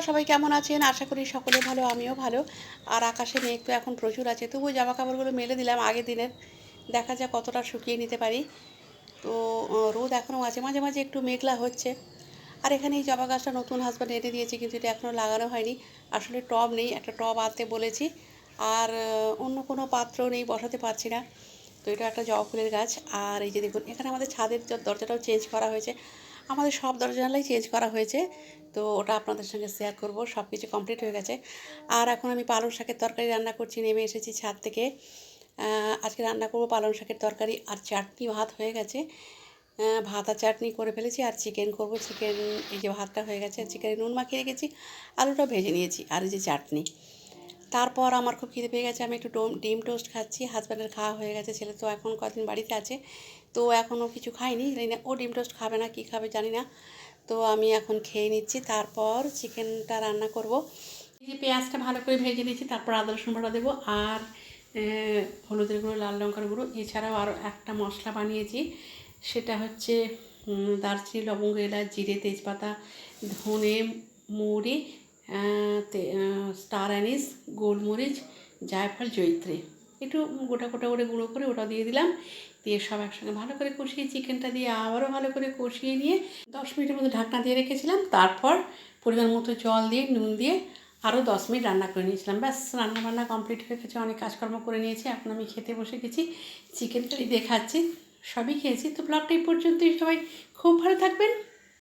সবাই কেমন আছেন? আশা করি সকলে ভালো, আমিও ভালো। আর আকাশে মেঘ তো এখন প্রচুর আছে, তবুও জামাকাপড়গুলো মেলে দিলাম আগের দিনের। দেখা যাক কতটা শুকিয়ে নিতে পারি। তো রোদ এখনও আছে, মাঝে মাঝে একটু মেঘলা হচ্ছে। আর এখানে এই জবা গাছটা নতুন হাসব্যান্ড এনে দিয়েছে, কিন্তু এটা এখনও লাগানো হয়নি। আসলে টব নেই, একটা টব আনতে বলেছি। আর অন্য কোনো পাত্র নেই, বসাতে পারছি না। তো এটা একটা জবা ফুলের গাছ। আর এই যে দেখুন, এখানে আমাদের ছাদের দরজাটাও চেঞ্জ করা হয়েছে। আমাদের সব দরজা জানালাই চেঞ্জ করা হয়েছে। তো ওটা আপনাদের সঙ্গে শেয়ার করব। সব কিছু কমপ্লিট হয়ে গেছে। আর এখন আমি পালং শাকের তরকারি রান্না করছি, নেমে এসেছি ছাদ থেকে। আজকে রান্না করব পালং শাকের তরকারি, আর চাটনি ভাত হয়ে গেছে। ভাত আর চাটনি করে ফেলেছি, আর চিকেন করব। চিকেন, এই যে ভাতটা হয়ে গেছে, চিকেনে নুন মাখিয়ে রেখেছি, আলুটা ভেজে নিয়েছি, আর এই যে চাটনি। তারপর আমার খুব খিদে পেয়ে গেছে, আমি একটু ডিম টোস্ট খাচ্ছি। হাজব্যান্ডের খাওয়া হয়ে গেছে, ছেলে তো এখন কদিন বাড়িতে আছে, তো এখনও কিছু খায়নি, জানি না ও ডিম টোস্ট খাবে না কি খাবে জানি না। তো আমি এখন খেয়ে নিচ্ছি, তারপর চিকেনটা রান্না করব। এই যে পেঁয়াজটা ভালো করে ভেজে নিচ্ছি, তারপর আদা রসুন বাটা দেবো, আর হলুদের গুঁড়ো, লাল লঙ্কার গুঁড়ো, এছাড়াও আরও একটা মশলা বানিয়েছি। সেটা হচ্ছে দারচিনি, লবঙ্গ, এলাচ, জিরে, তেজপাতা, ধনে, মৌরি, স্টার অ্যানিস, গোলমরিচ, জায়ফল, জয়িত্রী, একটু গোটা গোটা করে গুঁড়ো করে ওটা দিয়ে দিলাম। দিয়ে সব একসঙ্গে ভালো করে কষিয়ে, চিকেনটা দিয়ে আবারও ভালো করে কষিয়ে নিয়ে 10 মিনিটের মতো ঢাকনা দিয়ে রেখেছিলাম। তারপর পরিমাণ মতো জল দিয়ে, নুন দিয়ে আরও 10 মিনিট রান্না করে নিয়েছিলাম। ব্যাস, রান্নাবান্না কমপ্লিট হয়ে গেছে, অনেক কাজকর্ম করে নিয়েছি। এখন আমি খেতে বসে গেছি, চিকেনটা দেখাচ্ছি, সবই খেয়েছি। তো ব্লগটা এই পর্যন্তই, সবাই খুব ভালো থাকবেন।